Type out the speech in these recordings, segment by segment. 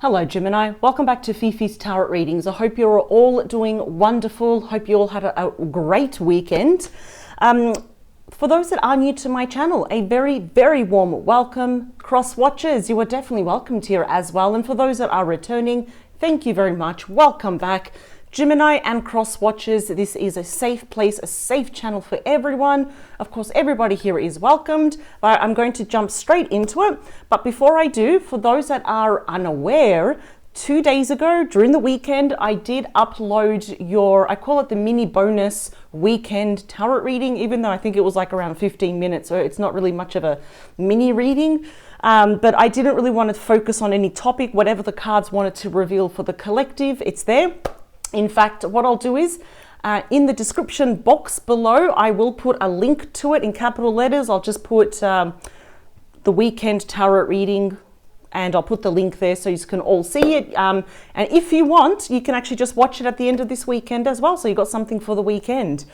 Hello Gemini, welcome back to Fifi's Tarot Readings. I hope you're all doing wonderful. Hope you all had a great weekend. For those that are new to my channel, a very, very warm welcome. Cross watchers, you are definitely welcomed here as well. And for those that are returning, thank you very much. Welcome back. Gemini and cross watchers, this is a safe place, a safe channel for everyone. Of course, everybody here is welcomed. I'm going to jump straight into it. But before I do, for those that are unaware, 2 days ago during the weekend, I did upload I call it the mini bonus weekend tarot reading, even though I think it was like around 15 minutes, so it's not really much of a mini reading. But I didn't really want to focus on any topic, whatever the cards wanted to reveal for the collective, it's there. In fact, what I'll do is, in the description box below, I will put a link to it in capital letters. I'll just put the weekend tarot reading, and I'll put the link there so you can all see it. And if you want, you can actually just watch it at the end of this weekend as well. So you got something for the weekend.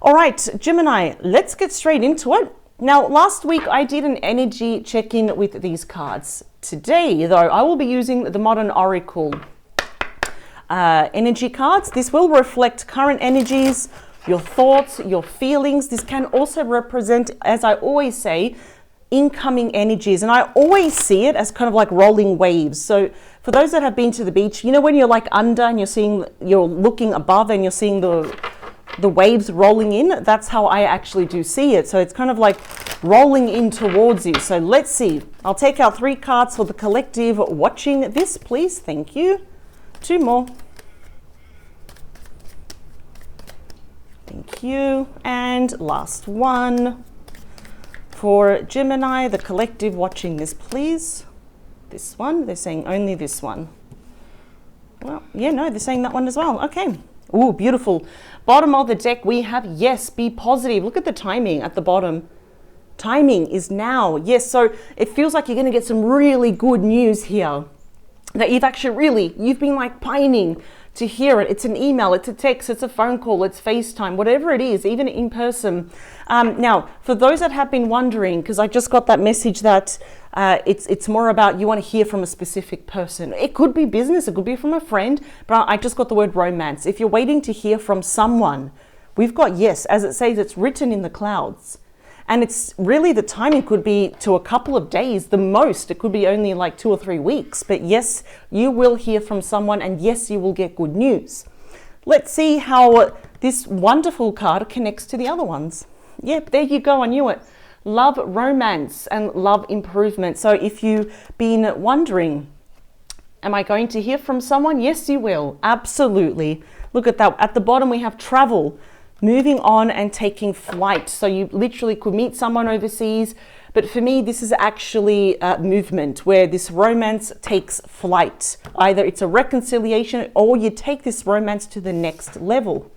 All right, Gemini, let's get straight into it. Now, last week I did an energy check-in with these cards. Today, though, I will be using the Modern Oracle energy cards. This will reflect current energies, your thoughts, your feelings. This can also represent, as I always say, incoming energies, and I always see it as kind of like rolling waves. So for those that have been to the beach, you know when you're like under and you're looking above and you're seeing the waves rolling in, that's how I actually do see it. So it's kind of like rolling in towards you. So let's see. I'll take out 3 cards for the collective watching this, please. Thank you. 2 more. Thank you. And last one for Gemini, the collective watching this, please. This one, they're saying only this one. Well, yeah, no, they're saying that one as well. Okay. Ooh, beautiful. Bottom of the deck, we have yes, be positive. Look at the timing at the bottom. Timing is now. Yes, so it feels like you're going to get some really good news here. That you've been like pining to hear it. It's an email, it's a text, it's a phone call, it's FaceTime, whatever it is, even in person. Now, for those that have been wondering, because I just got that message that it's more about you want to hear from a specific person. It could be business, it could be from a friend, but I just got the word romance. If you're waiting to hear from someone, we've got yes, as it says, it's written in the clouds. And it's really, the timing could be to a couple of days, the most. It could be only like 2 or 3 weeks. But yes, you will hear from someone, and yes, you will get good news. Let's see how this wonderful card connects to the other ones. Yep, there you go, I knew it. Love, romance, and love improvement. So if you've been wondering, am I going to hear from someone? Yes, you will, absolutely. Look at that, at the bottom we have travel. Moving on and taking flight. So you literally could meet someone overseas. But for me, this is actually movement where this romance takes flight. Either it's a reconciliation or you take this romance to the next level.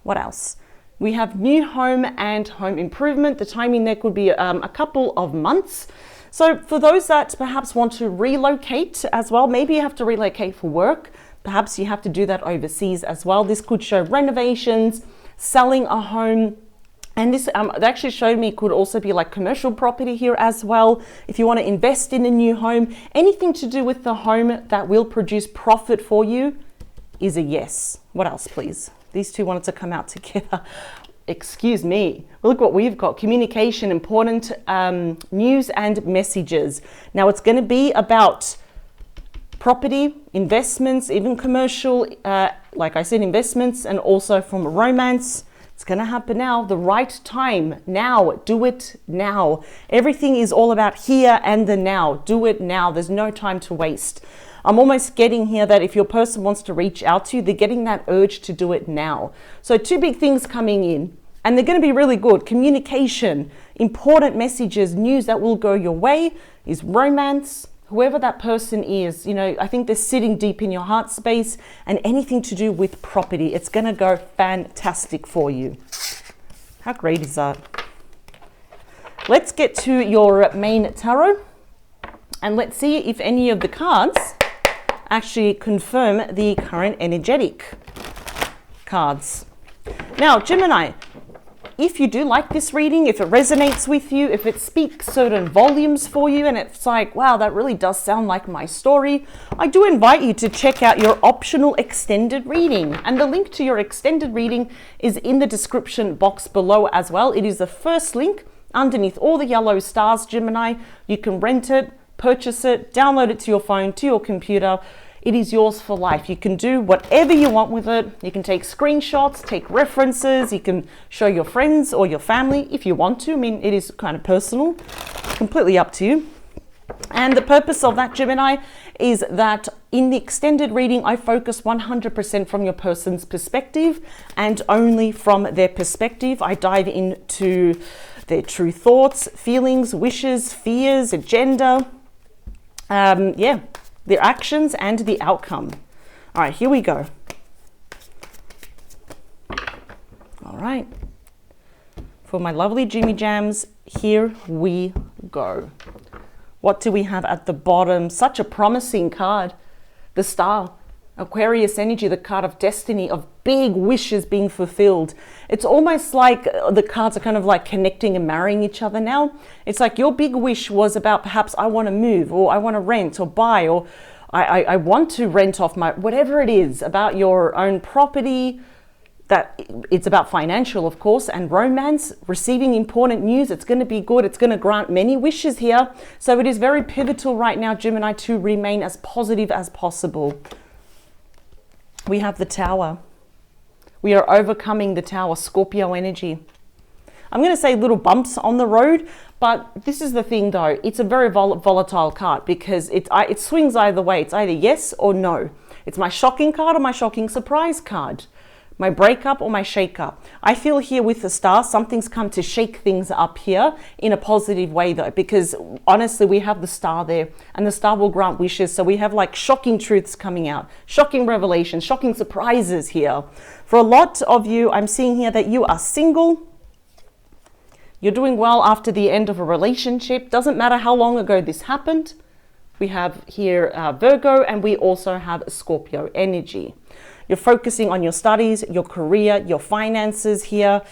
What else? We have new home and home improvement. The timing there could be a couple of months. So for those that perhaps want to relocate as well, maybe you have to relocate for work. Perhaps you have to do that overseas as well. This could show renovations, selling a home, and this they actually showed me it could also be like commercial property here as well. If you want to invest in a new home, anything to do with the home that will produce profit for you is a yes. What else, please? These two wanted to come out together. Excuse me. Look what we've got. Communication, important news and messages. Now it's going to be about property, investments, even commercial, like I said, investments, and also from romance. It's going to happen now, the right time, now, do it now. Everything is all about here and the now. Do it now. There's no time to waste. I'm almost getting here that if your person wants to reach out to you, they're getting that urge to do it now. So 2 big things coming in, and they're going to be really good. Communication, important messages, news that will go your way is romance. Whoever that person is, you know, I think they're sitting deep in your heart space, and anything to do with property, it's going to go fantastic for you. How great is that? Let's get to your main tarot, and let's see if any of the cards actually confirm the current energetic cards. Now, Gemini, if you do like this reading, if it resonates with you, if it speaks certain volumes for you, and it's like, wow, that really does sound like my story, I do invite you to check out your optional extended reading. And the link to your extended reading is in the description box below as well. It is the first link underneath all the yellow stars, Gemini. You can rent it, purchase it, download it to your phone, to your computer. It is yours for life. You can do whatever you want with it. You can take screenshots, take references. You can show your friends or your family if you want to. I mean, it is kind of personal, completely up to you. And the purpose of that, Gemini, is that in the extended reading, I focus 100% from your person's perspective and only from their perspective. I dive into their true thoughts, feelings, wishes, fears, agenda. Their actions and the outcome. All right, here we go. All right. For my lovely Jimmy Jams, here we go. What do we have at the bottom? Such a promising card. The Star. Aquarius energy, the card of destiny, of big wishes being fulfilled. It's almost like the cards are kind of like connecting and marrying each other now. It's like your big wish was about perhaps I want to move, or I want to rent or buy, or I want to rent off my, whatever it is about your own property. That it's about financial, of course, and romance, receiving important news. It's going to be good. It's going to grant many wishes here. So it is very pivotal right now, Gemini, to remain as positive as possible. We have the Tower. We are overcoming the Tower, Scorpio energy. I'm going to say little bumps on the road, but this is the thing though. It's a very volatile card because it swings either way. It's either yes or no. It's my shocking card or my shocking surprise card. My breakup or my shake-up. I feel here with the Star, something's come to shake things up here in a positive way though, because honestly, we have the Star there and the Star will grant wishes. So we have like shocking truths coming out, shocking revelations, shocking surprises here. For a lot of you, I'm seeing here that you are single. You're doing well after the end of a relationship. Doesn't matter how long ago this happened. We have here Virgo, and we also have Scorpio energy. You're focusing on your studies, your career, your finances here.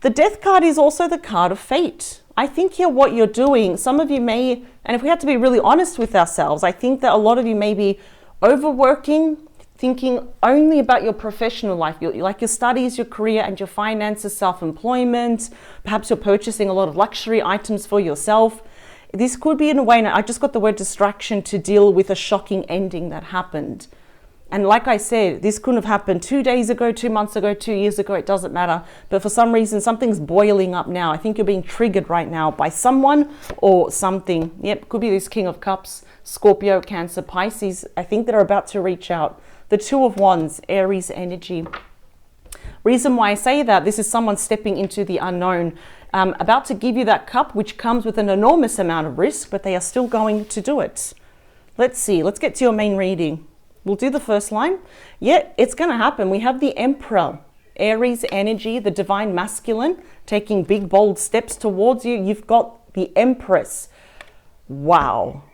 The Death card is also the card of fate. I think here what you're doing, some of you may, and if we have to be really honest with ourselves, I think that a lot of you may be overworking, thinking only about your professional life, like your studies, your career, and your finances, self-employment. Perhaps you're purchasing a lot of luxury items for yourself. This could be in a way, and I just got the word distraction to deal with a shocking ending that happened. And like I said, this couldn't have happened 2 days ago, 2 months ago, 2 years ago, it doesn't matter. But for some reason, something's boiling up now. I think you're being triggered right now by someone or something. Yep, could be this King of Cups, Scorpio, Cancer, Pisces. I think they're about to reach out. The Two of Wands, Aries energy. Reason why I say that, this is someone stepping into the unknown, about to give you that cup, which comes with an enormous amount of risk, but they are still going to do it. Let's see, let's get to your main reading. We'll do the first line. Yeah, it's going to happen. We have the Emperor, Aries energy, the divine masculine, taking big, bold steps towards you. You've got the Empress. Wow.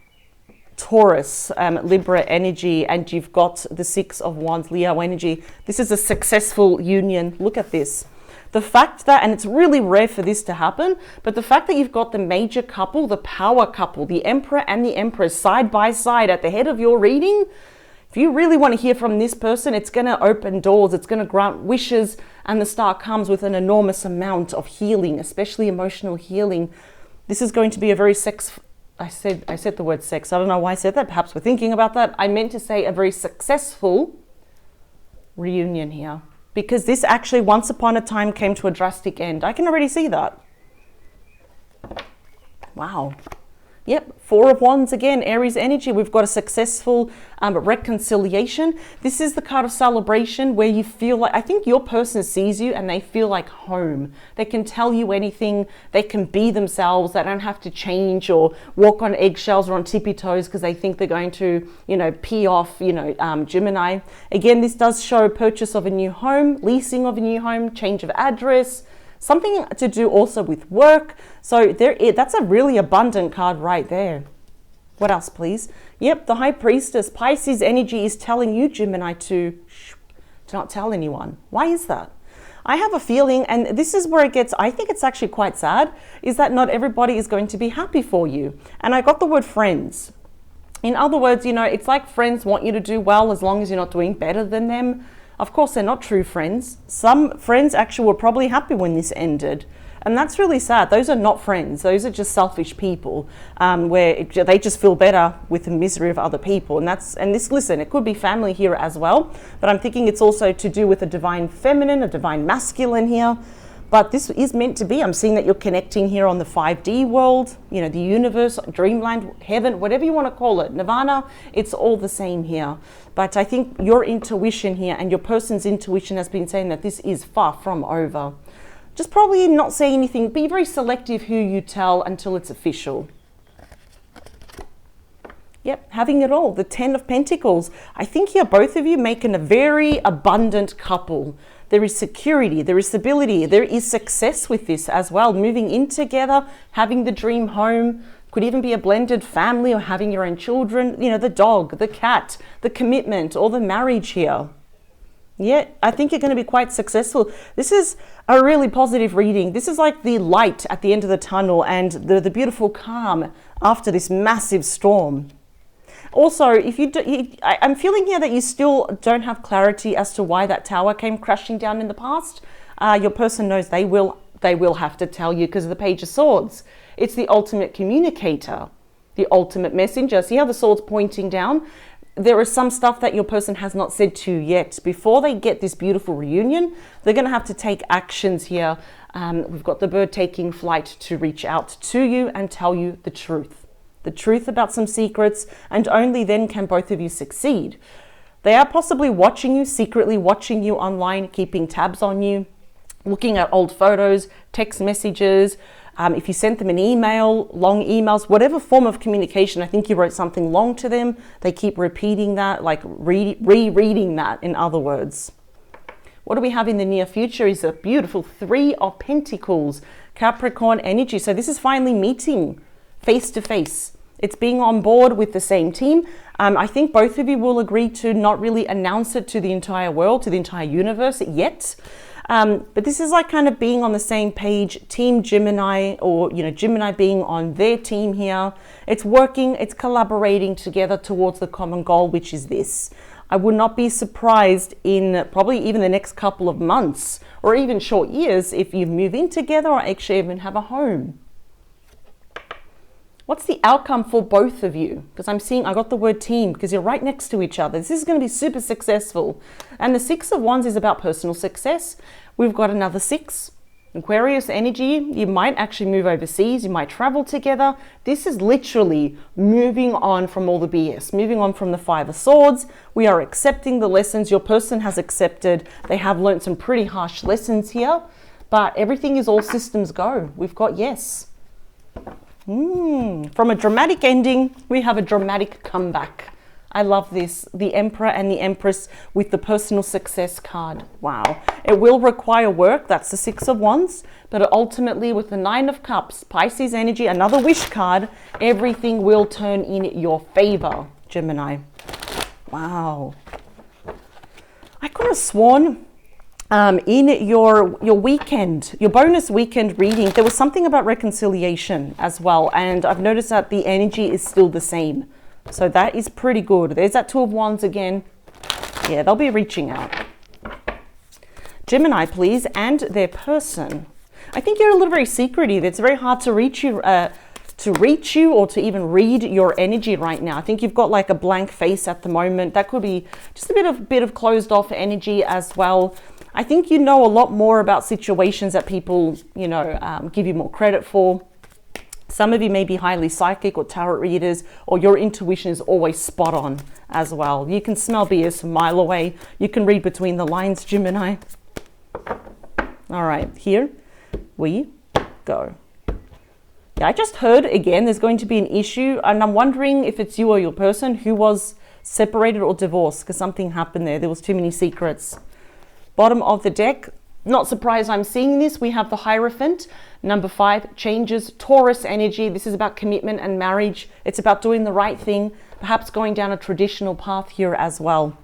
Taurus, Libra energy, and you've got the Six of Wands, Leo energy. This is a successful union. Look at this. The fact that, and it's really rare for this to happen, but the fact that you've got the major couple, the power couple, the Emperor and the Empress side by side at the head of your reading, if you really want to hear from this person, it's going to open doors, it's going to grant wishes, and the Star comes with an enormous amount of healing, especially emotional healing. This is going to be a very I said the word sex. I don't know why I said that. Perhaps we're thinking about that. I meant to say a very successful reunion here, because this actually once upon a time came to a drastic end. I can already see that. Wow. Yep, Four of Wands again, Aries energy. We've got a successful reconciliation. This is the card of celebration where you feel like, I think your person sees you and they feel like home. They can tell you anything. They can be themselves. They don't have to change or walk on eggshells or on tippy toes because they think they're going to, pee off, Gemini. Again, this does show purchase of a new home, leasing of a new home, change of address, something to do also with work. So that's a really abundant card right there. What else, please? Yep, the High Priestess. Pisces energy is telling you, Gemini, to not tell anyone. Why is that? I have a feeling, and this is where it gets, I think it's actually quite sad, is that not everybody is going to be happy for you. And I got the word friends. In other words, you know, it's like friends want you to do well as long as you're not doing better than them. Of course, they're not true friends. Some friends actually were probably happy when this ended. And that's really sad. Those are not friends. Those are just selfish people, where they just feel better with the misery of other people. And this, listen, it could be family here as well, but I'm thinking it's also to do with a divine feminine, a divine masculine here. But this is meant to be. I'm seeing that you're connecting here on the 5D world, you know, the universe, dreamland, heaven, whatever you want to call it, nirvana, it's all the same here. But I think your intuition here and your person's intuition has been saying that this is far from over. Just probably not say anything. Be very selective who you tell until it's official. Yep, having it all. The 10 of Pentacles. I think here both of you making a very abundant couple. There is security, there is stability, there is success with this as well. Moving in together, having the dream home. Could even be a blended family or having your own children. You know, the dog, the cat, the commitment, or the marriage here. Yeah, I think you're going to be quite successful. This is a really positive reading. This is like the light at the end of the tunnel and the beautiful calm after this massive storm. Also, if I'm feeling here that you still don't have clarity as to why that tower came crashing down in the past. Your person knows they will have to tell you because of the Page of Swords. It's the ultimate communicator, the ultimate messenger. See how the sword's pointing down? There is some stuff that your person has not said to you yet. Before they get this beautiful reunion, they're going to have to take actions here. We've got the bird taking flight to reach out to you and tell you the truth. The truth about some secrets, and only then can both of you succeed. They are possibly watching you, secretly watching you online, keeping tabs on you, looking at old photos, text messages. If you sent them an email, long emails, whatever form of communication, I think you wrote something long to them. They keep repeating that, like rereading that, in other words. What do we have in the near future is a beautiful 3 of Pentacles, Capricorn energy. So this is finally meeting face to face. It's being on board with the same team. I think both of you will agree to not really announce it to the entire world, to the entire universe yet. But this is like kind of being on the same page, Team Gemini, or, you know, Gemini being on their team here. It's working, it's collaborating together towards the common goal, which is this. I would not be surprised in probably even the next couple of months or even short years if you move in together or actually even have a home. What's the outcome for both of you? Because I'm seeing, I got the word team because you're right next to each other. This is going to be super successful. And the 6 of Wands is about personal success. We've got another 6. Aquarius energy, you might actually move overseas. You might travel together. This is literally moving on from all the BS, moving on from the 5 of Swords. We are accepting the lessons your person has accepted. They have learned some pretty harsh lessons here, but everything is all systems go. We've got yes. From a dramatic ending, we have a dramatic comeback. I love this. The Emperor and the Empress with the personal success card. Wow. It will require work. That's the 6 of Wands. But ultimately, with the 9 of Cups, Pisces energy, another wish card, everything will turn in your favor, Gemini. Wow. I could have sworn in your weekend, your bonus weekend reading, there was something about reconciliation as well. And I've noticed that the energy is still the same. So that is pretty good. There's that 2 of Wands again. Yeah, they'll be reaching out. Gemini, please, and their person. I think you're a little very secretive. It's very hard to reach you or to even read your energy right now. I think you've got like a blank face at the moment. That could be just a bit of closed off energy as well. I think you know a lot more about situations that people, you know, give you more credit for. Some of you may be highly psychic or tarot readers, or your intuition is always spot on as well. You can smell BS a mile away. You can read between the lines, Gemini. All right, here we go. Yeah, I just heard again there's going to be an issue, and I'm wondering if it's you or your person who was separated or divorced because something happened there. There was too many secrets. Bottom of the deck, not surprised I'm seeing this. We have the Hierophant. Number 5, changes, Taurus energy. This is about commitment and marriage. It's about doing the right thing, perhaps going down a traditional path here as well.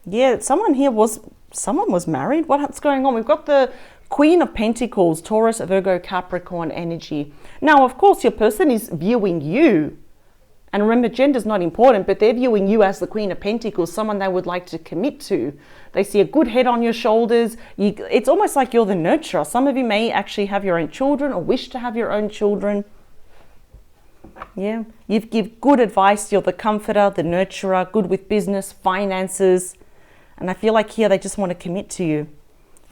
Yeah, someone here was someone was married. What's going on? We've got the Queen of Pentacles, Taurus, Virgo, Capricorn energy. Now, of course, your person is viewing you. And remember, gender's not important, but they're viewing you as the Queen of Pentacles, someone they would like to commit to. They see a good head on your shoulders. It's almost like you're the nurturer. Some of you may actually have your own children or wish to have your own children. Yeah, you give good advice. You're the comforter, the nurturer, good with business, finances. And I feel like here they just want to commit to you.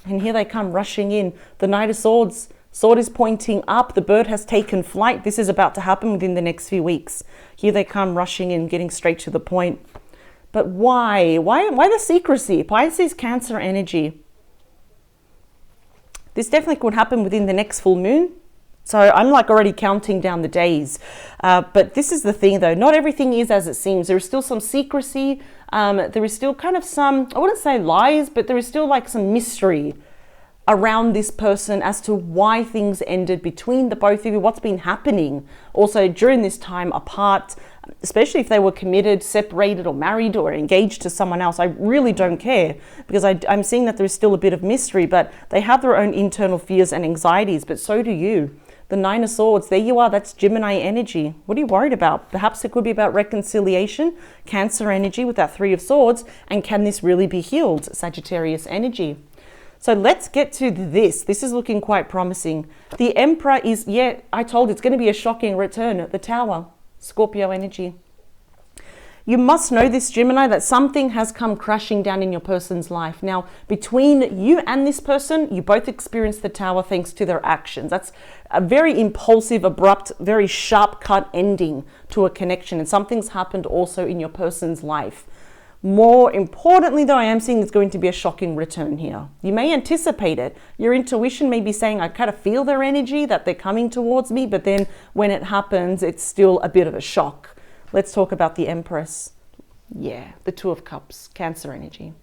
And here they come rushing in. The Knight of Swords. Sword is pointing up. The bird has taken flight. This is about to happen within the next few weeks. Here they come rushing in, getting straight to the point. But why? Why the secrecy? Pisces, Cancer energy. This definitely could happen within the next full moon. So I'm like already counting down the days. But this is the thing though. Not everything is as it seems. There is still some secrecy. There is still kind of some, I wouldn't say lies, but there is still like some mystery around this person as to why things ended between the both of you, what's been happening also during this time apart, especially if they were committed, separated or married or engaged to someone else. I really don't care because I'm seeing that there's still a bit of mystery, but they have their own internal fears and anxieties, but so do you. The Nine of Swords, there you are, that's Gemini energy. What are you worried about? Perhaps it could be about reconciliation, Cancer energy with that Three of Swords, and can this really be healed? Sagittarius energy. So let's get to this. This is looking quite promising. The Emperor is, yeah, I told you it's going to be a shocking return. The Tower, Scorpio energy. You must know this, Gemini, that something has come crashing down in your person's life. Now, between you and this person, you both experienced the Tower thanks to their actions. That's a very impulsive, abrupt, very sharp cut ending to a connection. And something's happened also in your person's life. More importantly, though, I am seeing it's going to be a shocking return here. You may anticipate it. Your intuition may be saying, I kind of feel their energy, that they're coming towards me, but then when it happens, it's still a bit of a shock. Let's talk about the Empress. Yeah, the Two of Cups, Cancer energy.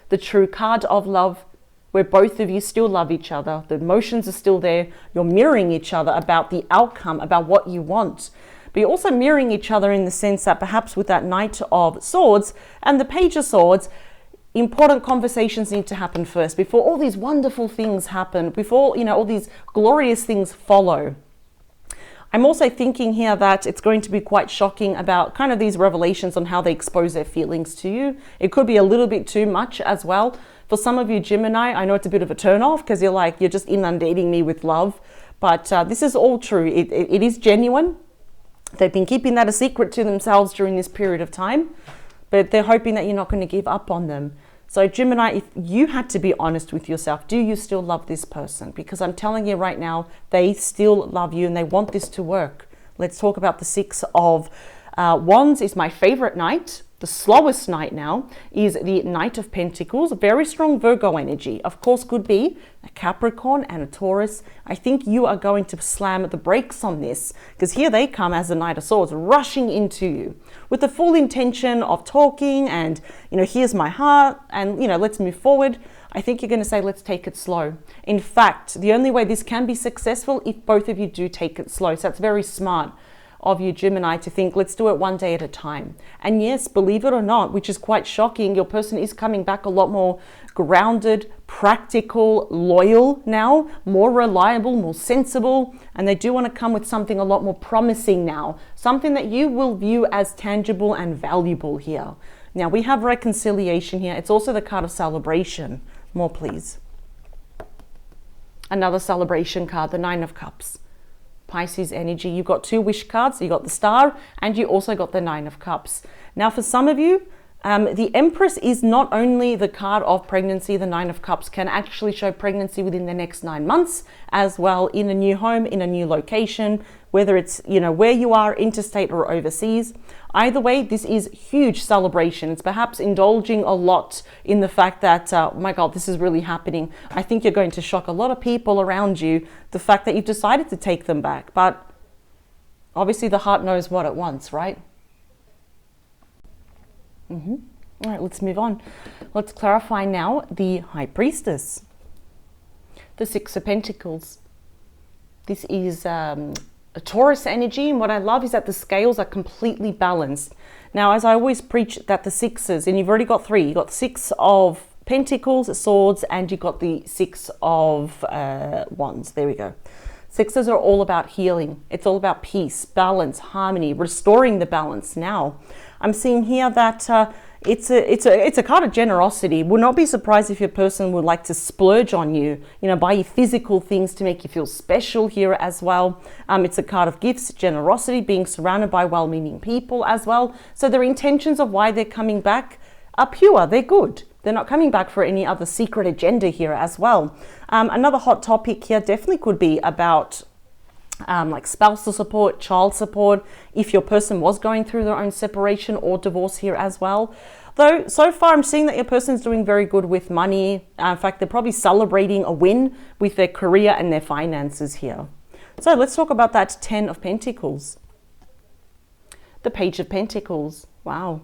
The true card of love, where both of you still love each other. The emotions are still there. You're mirroring each other about the outcome, about what you want. But you're also mirroring each other in the sense that perhaps with that Knight of Swords and the Page of Swords, important conversations need to happen first before all these wonderful things happen, before, you know, all these glorious things follow. I'm also thinking here that it's going to be quite shocking about kind of these revelations on how they expose their feelings to you. It could be a little bit too much as well. For some of you Gemini, I know it's a bit of a turn off because you're like, you're just inundating me with love. But this is all true. It is genuine. They've been keeping that a secret to themselves during this period of time, but they're hoping that you're not going to give up on them. So Gemini, if you had to be honest with yourself, do you still love this person? Because I'm telling you right now, they still love you and they want this to work. Let's talk about the Six of Wands. Is my favorite knight. The slowest knight now is the Knight of Pentacles, very strong Virgo energy. Of course, could be a Capricorn and a Taurus. I think you are going to slam the brakes on this because here they come as the Knight of Swords rushing into you with the full intention of talking and, you know, here's my heart and, you know, let's move forward. I think you're going to say, let's take it slow. In fact, the only way this can be successful if both of you do take it slow. So that's very smart of you, Gemini, to think, let's do it one day at a time. And yes, believe it or not, which is quite shocking, your person is coming back a lot more grounded, practical, loyal now, more reliable, more sensible, and they do want to come with something a lot more promising now, something that you will view as tangible and valuable here. Now, we have reconciliation here. It's also the card of celebration. More, please. Another celebration card, the Nine of Cups. Pisces energy. You've got two wish cards. You got the Star and you also got the Nine of Cups. Now, for some of you, the Empress is not only the card of pregnancy. The Nine of Cups can actually show pregnancy within the next 9 months as well, in a new home, in a new location, whether it's, you know, where you are, interstate or overseas. Either way, this is huge celebration. It's perhaps indulging a lot in the fact that, oh my God, this is really happening. I think you're going to shock a lot of people around you, the fact that you've decided to take them back. But obviously the heart knows what it wants, right? All right, let's move on. Let's clarify now the High Priestess. The Six of Pentacles. This is a Taurus energy, and what I love is that the scales are completely balanced. Now, as I always preach that the sixes, and you've already got three, you've got the Six of Pentacles, Swords, and you got the Six of Wands. There we go. Sixes are all about healing. It's all about peace, balance, harmony, restoring the balance. Now, I'm seeing here that it's a card of generosity. Would not be surprised if your person would like to splurge on you, buy you physical things to make you feel special here as well. It's a card of gifts, generosity, being surrounded by well-meaning people as well. So their intentions of why they're coming back are pure. They're good. They're not coming back for any other secret agenda here as well. Another hot topic here definitely could be about like spousal support, child support, if your person was going through their own separation or divorce here as well. Though so far I'm seeing that your person's doing very good with money. In fact, they're probably celebrating a win with their career and their finances here. So let's talk about that 10 of Pentacles. The Page of Pentacles. Wow.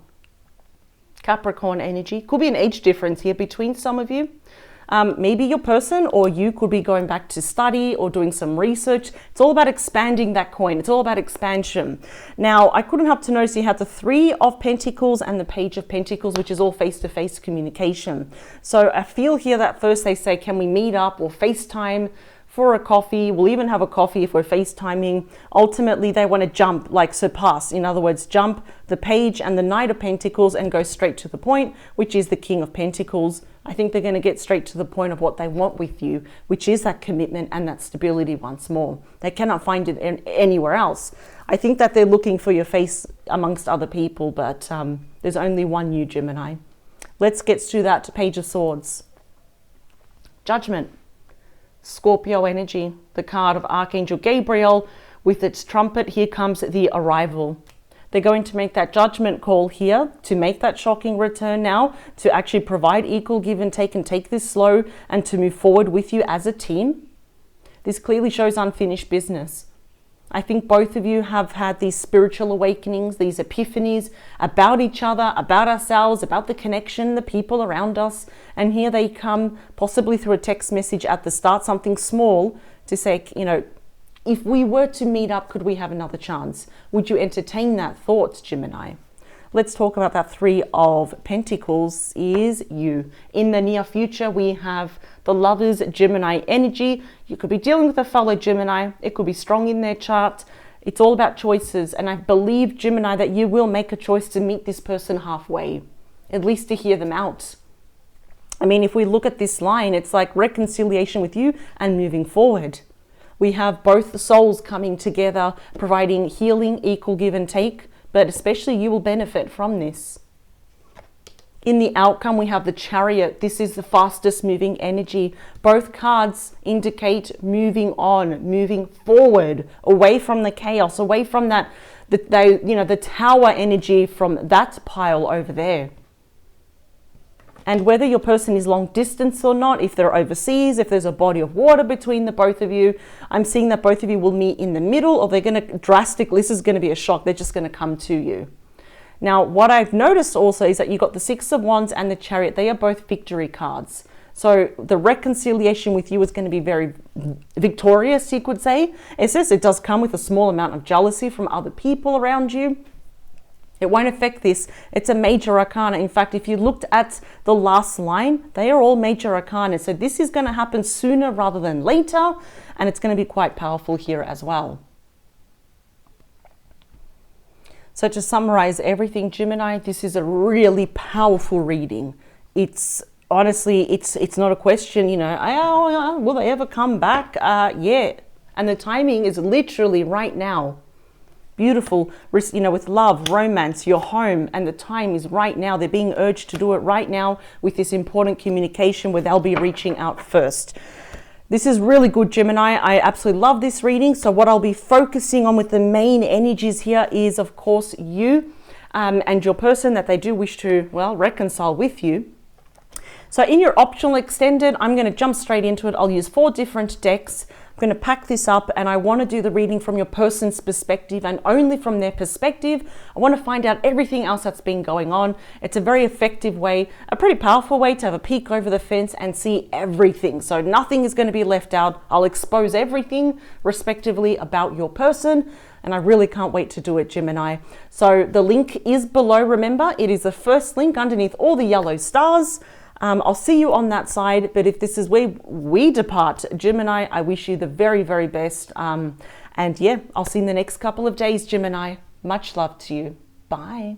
Capricorn energy. Could be an age difference here between some of you. Maybe your person or you could be going back to study or doing some research. It's all about expanding that coin. It's all about expansion. Now, I couldn't help to notice you had the 3 of Pentacles and the Page of Pentacles, which is all face-to-face communication. So I feel here that first they say, can we meet up or FaceTime for a coffee? We'll even have a coffee if we're FaceTiming. Ultimately, they want to jump, like surpass. In other words, jump the Page and the Knight of Pentacles and go straight to the point, which is the King of Pentacles. I think they're going to get straight to the point of what they want with you, which is that commitment and that stability once more. They cannot find it anywhere else. I think that they're looking for your face amongst other people, but there's only one you, Gemini. Let's get to that Page of Swords. Judgment. Scorpio energy, the card of Archangel Gabriel with its trumpet. Here comes the arrival. They're going to make that judgment call here to make that shocking return now, to actually provide equal give and take this slow and to move forward with you as a team. This clearly shows unfinished business. I think both of you have had these spiritual awakenings, these epiphanies about each other, about ourselves, about the connection, the people around us. And here they come, possibly through a text message at the start, something small, to say, if we were to meet up, could we have another chance? Would you entertain that thought, Gemini? Let's talk about that 3 of Pentacles is you. In the near future, we have the Lovers Gemini energy. You could be dealing with a fellow Gemini. It could be strong in their chart. It's all about choices. And I believe, Gemini, that you will make a choice to meet this person halfway, at least to hear them out. I mean, if we look at this line, it's like reconciliation with you and moving forward. We have both the souls coming together, providing healing, equal give and take. But especially you will benefit from this. In the outcome, we have the Chariot. This is the fastest moving energy. Both cards indicate moving on, moving forward, away from the chaos, away from that, the tower energy from that pile over there. And whether your person is long distance or not, if they're overseas, if there's a body of water between the both of you, I'm seeing that both of you will meet in the middle, or they're going to this is going to be a shock. They're just going to come to you. Now, what I've noticed also is that you got the 6 of Wands and the Chariot. They are both victory cards. So the reconciliation with you is going to be very victorious, you could say. It says it does come with a small amount of jealousy from other people around you. It won't affect this. It's a major arcana. In fact, if you looked at the last line, they are all major arcana. So this is going to happen sooner rather than later, and it's going to be quite powerful here as well. So to summarize everything, Gemini, this is a really powerful reading. It's honestly, it's not a question, will they ever come back? Yeah. And the timing is literally right now. Beautiful, with love, romance, your home, and the time is right now. They're being urged to do it right now with this important communication where they'll be reaching out first. This is really good, Gemini. I absolutely love this reading. So what I'll be focusing on with the main energies here is, of course, you and your person that they do wish to, reconcile with you. So in your optional extended, I'm going to jump straight into it. I'll use 4 different decks. I'm going to pack this up, and I want to do the reading from your person's perspective and only from their perspective. I want to find out everything else that's been going on. It's a very effective way, a pretty powerful way to have a peek over the fence and see everything. So nothing is going to be left out. I'll expose everything respectively about your person, and I really can't wait to do it, Gemini. So the link is below. Remember, it is the first link underneath all the yellow stars. I'll see you on that side. But if this is where we depart, Gemini, I wish you the very, very best. And yeah, I'll see you in the next couple of days, Gemini. Much love to you. Bye.